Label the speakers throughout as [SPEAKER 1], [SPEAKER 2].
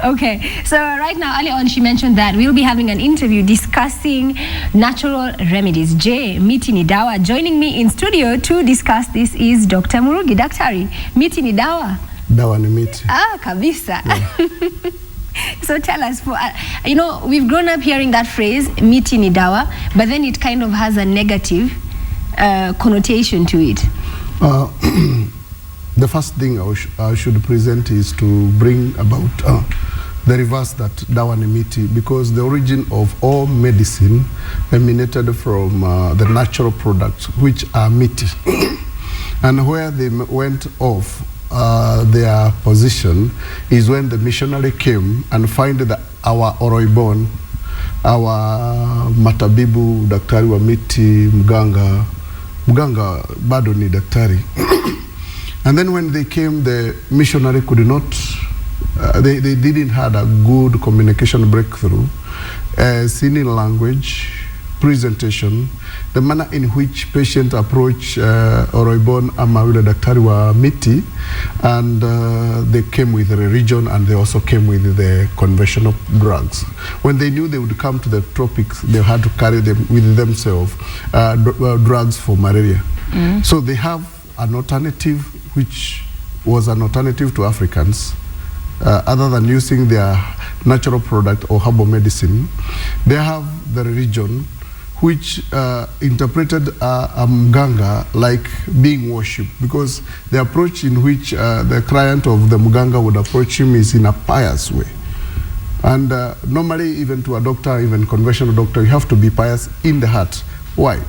[SPEAKER 1] Okay, so right now, earlier on, she mentioned that we'll be having an interview discussing natural remedies. J. Miti ni dawa. Joining me in studio to discuss this is Dr. Murugi. Daktari, miti ni dawa?
[SPEAKER 2] Dawa ni miti.
[SPEAKER 1] Ah, kabisa.
[SPEAKER 2] Yeah.
[SPEAKER 1] So tell us, you know, we've grown up hearing that phrase, miti ni dawa, but then it kind of has a negative connotation to it.
[SPEAKER 2] The first thing I should present is to bring about the reverse, that dawa ni miti, because the origin of all medicine emanated from the natural products, which are miti. And where they went off their position is when the missionary came and find that our Oroibon, our matabibu, daktari wa miti, mganga bado ni daktari. And then when they came, the missionary could not, they didn't have a good communication breakthrough, seen in language, presentation, the manner in which patients approach Oroibon ama yule daktari wa miti, and they came with the religion, and they also came with the conventional drugs. When they knew they would come to the tropics, they had to carry them with themselves, drugs for malaria. So they have an alternative, which was an alternative to Africans, other than using their natural product or herbal medicine. They have the religion, which interpreted a mganga like being worshipped, because the approach in which the client of the mganga would approach him is in a pious way. And normally, even to a doctor, even conventional doctor, you have to be pious in the heart. Why?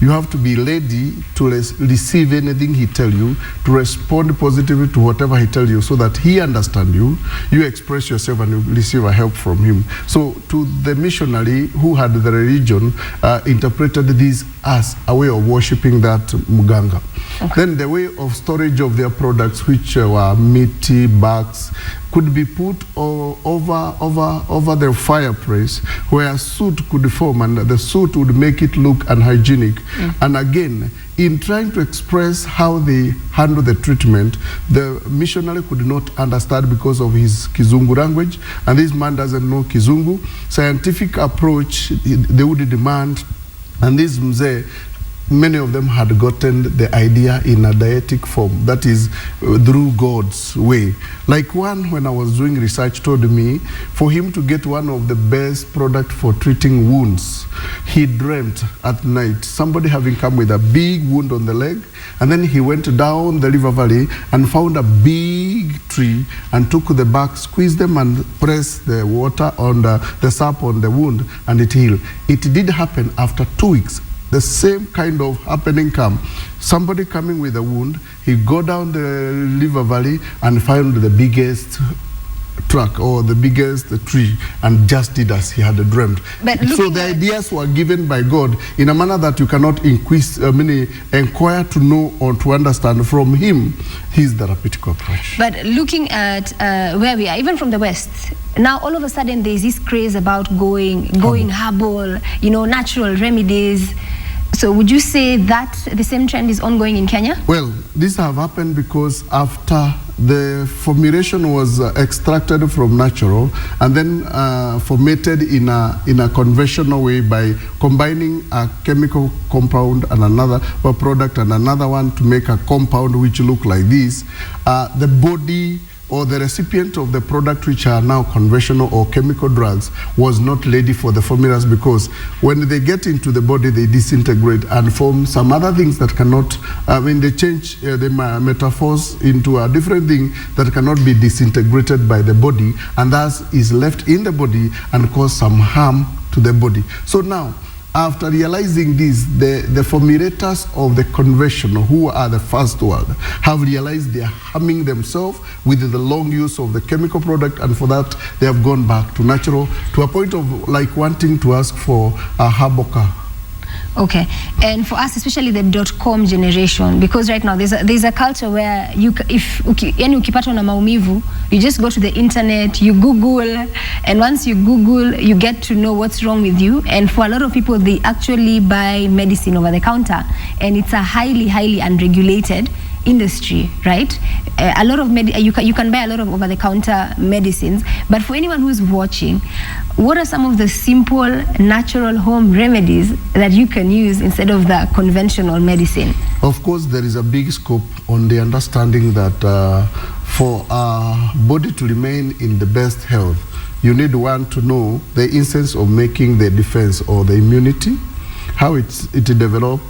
[SPEAKER 2] You have to be ready to receive anything he tells you, to respond positively to whatever he tells you, so that he understands you, you express yourself, and you receive a help from him. So to the missionary who had the religion, interpreted this as a way of worshipping that muganga. Okay. Then the way of storage of their products, which were meaty bags, could be put over the fireplace, where a soot could form, and the soot would make it look unhygienic. And again, in trying to express how they handle the treatment, the missionary could not understand because of his Kizungu language, and this man doesn't know Kizungu. Scientific approach, they would demand, and this mzee, many of them had gotten the idea in a dietic form, that is through God's way. Like one, when I was doing research, told me for him to get one of the best product for treating wounds, he dreamt at night somebody having come with a big wound on the leg, and then he went down the river valley and found a big tree and took the bark, squeezed them, and pressed the water on the sap on the wound, and it healed. It did happen after 2 weeks. The same kind of happening come. Somebody coming with a wound, he go down the river valley and found the biggest truck or the biggest tree, and just did as he had dreamt. So the ideas were given by God in a manner that you cannot inquire to know or to understand from him his therapeutic approach.
[SPEAKER 1] But looking at where we are, even from the West, now all of a sudden there's this craze about going herbal, you know, natural remedies. So would you say that the same trend is ongoing in Kenya?
[SPEAKER 2] Well, this have happened because after the formulation was extracted from natural and then formatted in a conventional way by combining a chemical compound and another product and another one to make a compound which look like this, the body or the recipient of the product, which are now conventional or chemical drugs, was not ready for the formulas, because when they get into the body, they disintegrate and form some other things that cannot, they change the metaphors into a different thing that cannot be disintegrated by the body, and thus is left in the body and cause some harm to the body. So now, after realizing this, the formulators of the conventional, who are the first world, have realized they are harming themselves with the long use of the chemical product, and for that they have gone back to natural, to a point of like wanting to ask for a herbal.
[SPEAKER 1] Okay, and for us, especially the .com generation, because right now there's a culture where yani ukipatwa na maumivu, you just go to the internet, you Google, and once you Google, you get to know what's wrong with you. And for a lot of people, they actually buy medicine over the counter, and it's a highly unregulated industry, right? A lot of you can buy a lot of over-the-counter medicines, but for anyone who's watching, what are some of the simple natural home remedies that you can use instead of the conventional medicine?
[SPEAKER 2] Of course, there is a big scope on the understanding that for our body to remain in the best health, you need one to know the essence of making the defense or the immunity, how it develops,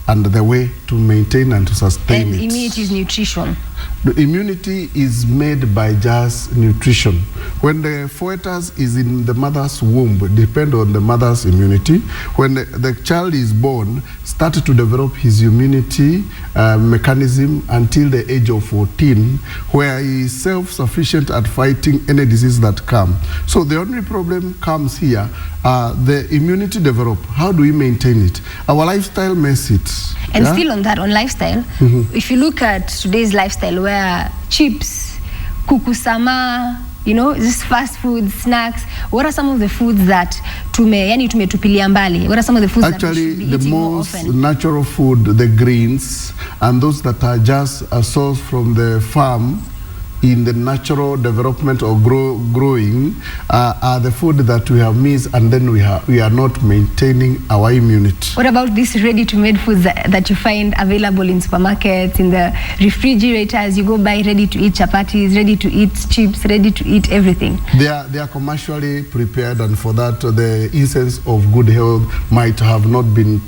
[SPEAKER 2] and the way to maintain and to sustain it.
[SPEAKER 1] And immunity is nutrition.
[SPEAKER 2] The immunity is made by just nutrition. When the fetus is in the mother's womb, depend on the mother's immunity. When the child is born, start to develop his immunity mechanism until the age of 14, where he is self-sufficient at fighting any disease that come. So the only problem comes here, the immunity develop. How do we maintain it? Our lifestyle makes it.
[SPEAKER 1] And still on that, on lifestyle, if you look at today's lifestyle where chips, kukusama, you know, just fast food, snacks, what are some of the foods that tumetupilia mbali? What are some of the foods
[SPEAKER 2] actually,
[SPEAKER 1] that we should be eating more often?
[SPEAKER 2] Actually, the most natural food, the greens, and those that are just a source from the farm, in the natural development or growing are the food that we have missed, and then we are not maintaining our immunity.
[SPEAKER 1] What about these ready-to-made foods that you find available in supermarkets, in the refrigerators? You go buy ready-to-eat chapatis, ready-to-eat chips, ready-to-eat everything.
[SPEAKER 2] They are commercially prepared, and for that the essence of good health might have not been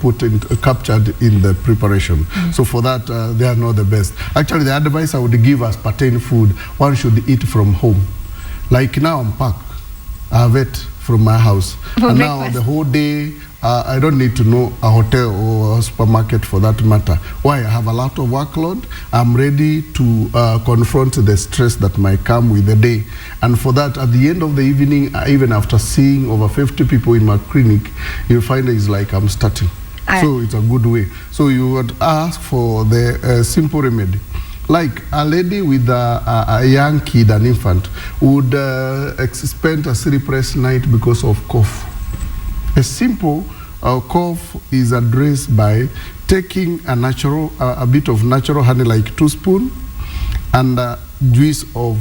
[SPEAKER 2] captured in the preparation. So for that they are not the best. Actually, the advice I would give as pertain food, one should eat from home. Like now I'm packed, I have it from my house.
[SPEAKER 1] For
[SPEAKER 2] and
[SPEAKER 1] breakfast.
[SPEAKER 2] Now the whole day, I don't need to know a hotel or a supermarket for that matter. Why? I have a lot of workload. I'm ready to confront the stress that might come with the day. And for that, at the end of the evening, even after seeing over 50 people in my clinic, you'll find it's like I'm starting. So it's a good way. So you would ask for the simple remedy. Like a lady with a young kid, an infant, would spend a sleepless night because of cough. A simple cough is addressed by taking a bit of natural honey, like 2 spoons, and juice of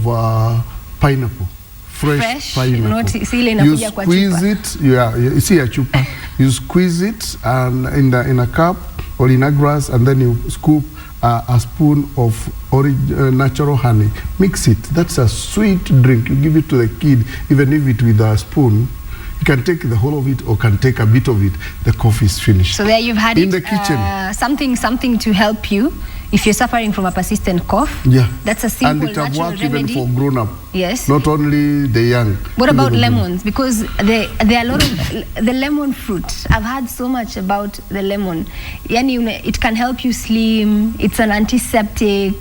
[SPEAKER 2] pineapple. Fresh pineapple. You squeeze it. You see a chupa. You squeeze it and in a cup or in a glass, and then you scoop a spoon of natural honey. Mix it. That's a sweet drink. You give it to the kid, even if it with a spoon. You can take the whole of it or can take a bit of it. The coffee is finished.
[SPEAKER 1] So there you've had
[SPEAKER 2] in the kitchen.
[SPEAKER 1] Something to help you if you're suffering from a persistent cough.
[SPEAKER 2] Yeah.
[SPEAKER 1] That's a simple
[SPEAKER 2] and it can work
[SPEAKER 1] remedy.
[SPEAKER 2] Even for grown up.
[SPEAKER 1] Yes.
[SPEAKER 2] Not only the young.
[SPEAKER 1] What about lemons? Because there are a lot of the lemon fruit. I've heard so much about the lemon. It can help you slim. It's an antiseptic.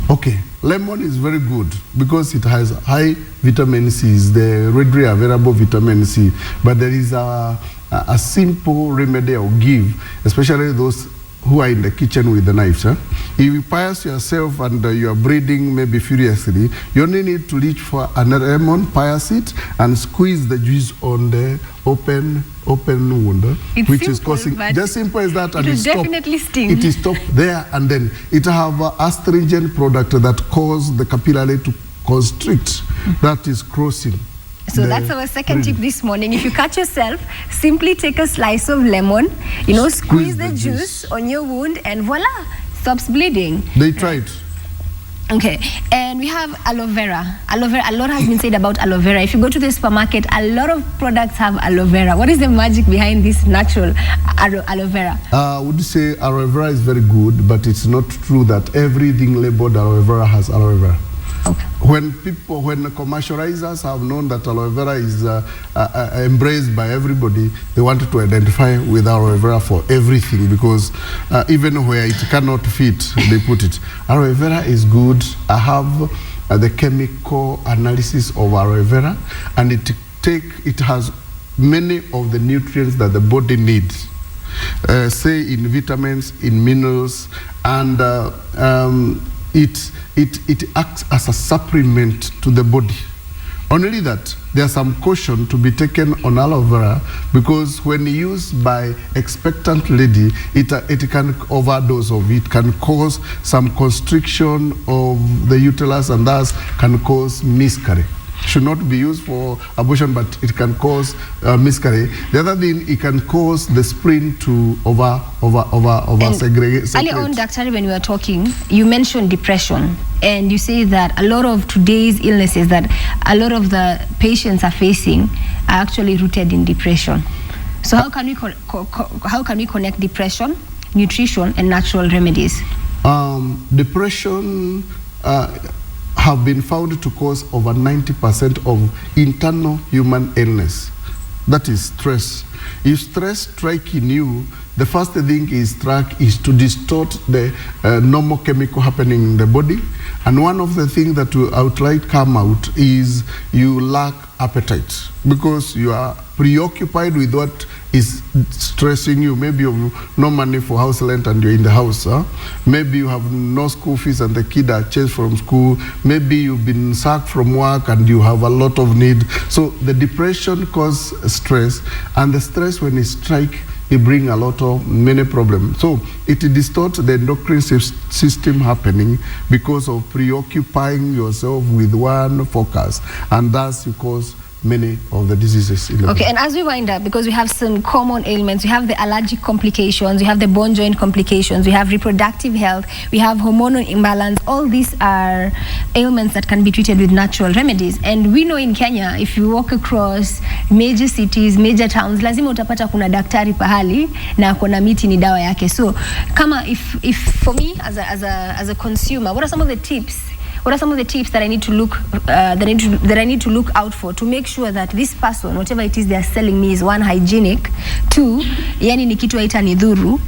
[SPEAKER 2] Okay, lemon is very good because it has high vitamin C, the readily available vitamin C. But there is a simple remedy I'll give, especially those who are in the kitchen with the knives. If you pierce yourself and you are bleeding maybe furiously, you only need to reach for another lemon, pierce it, and squeeze the juice on the open wound, which
[SPEAKER 1] simple,
[SPEAKER 2] is causing, just simple as that, and
[SPEAKER 1] it will definitely sting.
[SPEAKER 2] It is stopped there, and then it have a astringent product that cause the capillary to constrict. That is crossing.
[SPEAKER 1] So that's our second tip this morning. If you catch yourself, simply take a slice of lemon, squeeze the juice on your wound, and voila, stops bleeding.
[SPEAKER 2] They tried.
[SPEAKER 1] Okay, and we have aloe vera. Aloe vera, a lot has been said about aloe vera. If you go to the supermarket, a lot of products have aloe vera. What is the magic behind this natural aloe vera?
[SPEAKER 2] I would say aloe vera is very good, but it's not true that everything labeled aloe vera has aloe vera.
[SPEAKER 1] Okay.
[SPEAKER 2] When the commercializers have known that aloe vera is embraced by everybody, they wanted to identify with aloe vera for everything, because even where it cannot fit, they put it. Aloe vera is good. I have the chemical analysis of aloe vera, and it has many of the nutrients that the body needs. Say in vitamins, in minerals, and it acts as a supplement to the body. Only that there's some caution to be taken on aloe vera, because when used by expectant lady, it can overdose of it, can cause some constriction of the uterus, and thus can cause miscarriage. Should not be used for abortion, but it can cause miscarriage. The other thing, it can cause the spleen to segregate.
[SPEAKER 1] Earlier on, Dr. when we were talking, you mentioned depression, and you say that a lot of today's illnesses that a lot of the patients are facing are actually rooted in depression. So how can we connect depression, nutrition, and natural remedies?
[SPEAKER 2] Depression have been found to cause over 90% of internal human illness. That is stress. If stress strikes in you, the first thing is to distort the normal chemical happening in the body. And one of the things that will outright come out is you lack appetite, because you are preoccupied with what is stressing you. Maybe you have no money for house rent and you're in the house. Maybe you have no school fees and the kid are chased from school. Maybe you've been sacked from work and you have a lot of need. So the depression causes stress, and the stress, when it strikes, it brings a lot of many problems. So it distorts the endocrine system happening because of preoccupying yourself with one focus, and thus you cause many of the diseases in the body.
[SPEAKER 1] And as we wind up, because we have some common ailments, we have the allergic complications, we have the bone joint complications, we have reproductive health, we have hormonal imbalance. All these are ailments that can be treated with natural remedies. And we know in Kenya, if you walk across major cities, major towns, lazima utapata kuna daktari pahali na kuna miti ni dawa yake. So kama if for me as a consumer, what are some of the tips? What are some of the tips that I need to look that I need to look out for to make sure that this person, whatever it is they are selling me, is one, hygienic, two, yani ni kitu haita nidhuru?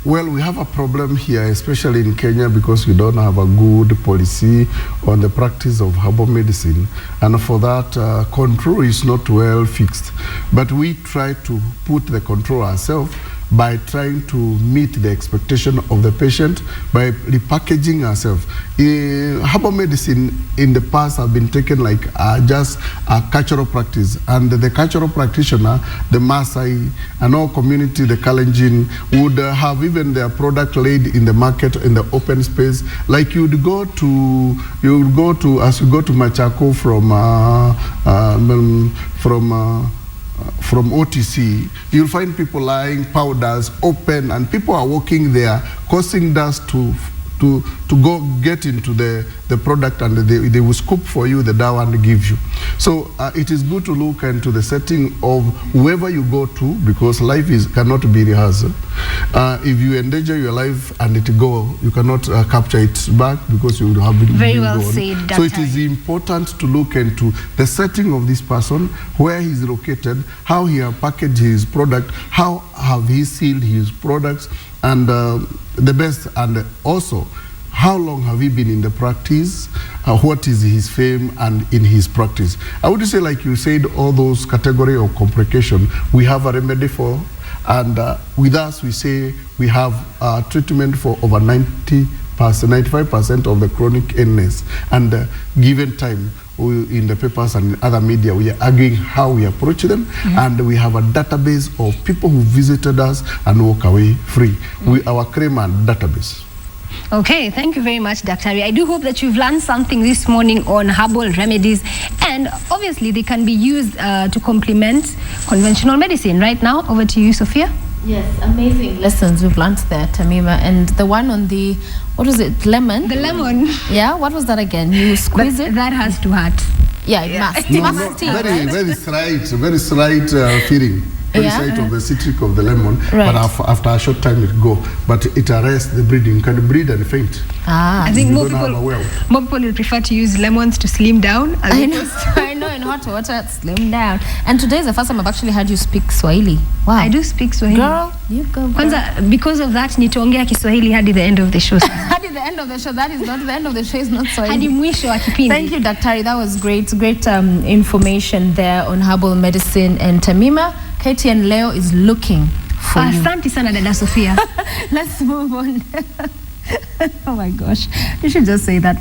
[SPEAKER 2] Well, we have a problem here, especially in Kenya, because we don't have a good policy on the practice of herbal medicine, and for that, control is not well fixed. But we try to put the control ourselves by trying to meet the expectation of the patient by repackaging ourselves. Herbal medicine in the past have been taken like just a cultural practice, and the cultural practitioner, the Maasai, and our community, the Kalenjin, would have even their product laid in the market in the open space. Like as you go to Machako from OTC, you'll find people lying powders open, and people are walking there causing dust to go get into the product, and they will scoop for you the dawa and give you. So it is good to look into the setting of whoever you go to, because life cannot be rehearsed. If you endanger your life and it go, you cannot capture it back, because you have been
[SPEAKER 1] very well said.
[SPEAKER 2] So it is important to look into the setting of this person, where he is located, how he has packaged his product, how have he sealed his products, and the best, and also how long have he been in the practice, what is his fame and in his practice. I would say, like you said, all those category of complication we have a remedy for, and with us we say we have treatment for over 95% of the chronic illness, and given time, in the papers and other media, we are arguing how we approach them, and we have a database of people who visited us and walk away free. Our crema database.
[SPEAKER 1] Okay, thank you very much, Dr. I do hope that you've learned something this morning on herbal remedies, and obviously they can be used to complement conventional medicine. Right now, over to you, Sophia.
[SPEAKER 3] Yes, amazing lessons we've learned there, Tamima. And the one on the, what was it, lemon?
[SPEAKER 1] The lemon.
[SPEAKER 3] Yeah, what was that again? You squeeze it?
[SPEAKER 1] That has to hurt.
[SPEAKER 3] Yeah, it must.
[SPEAKER 2] No, very slight feeling. Very slight of the citric of the lemon,
[SPEAKER 3] right.
[SPEAKER 2] But after a short time it go. But it arrests the breathing. You can breathe and faint.
[SPEAKER 1] I think more people will prefer to use lemons to slim down.
[SPEAKER 3] I know, in hot water, slim down. And today is the first time I've actually heard you speak Swahili. Wow.
[SPEAKER 1] I do speak Swahili.
[SPEAKER 3] Girl, you go.
[SPEAKER 1] Kwanza, because of that, nitaongea Kiswahili hadi the end of the show.
[SPEAKER 3] Hadi the end of the show. That is not the end of the show. Is not Swahili.
[SPEAKER 1] Hadi mwisho wa kipindi.
[SPEAKER 3] Thank you, Daktari. That was great information there on herbal medicine. And Tamima, KTN Leo is looking for you.
[SPEAKER 1] Asante sana, Dada Sophia.
[SPEAKER 3] Let's move on. Oh my gosh, you should just say that.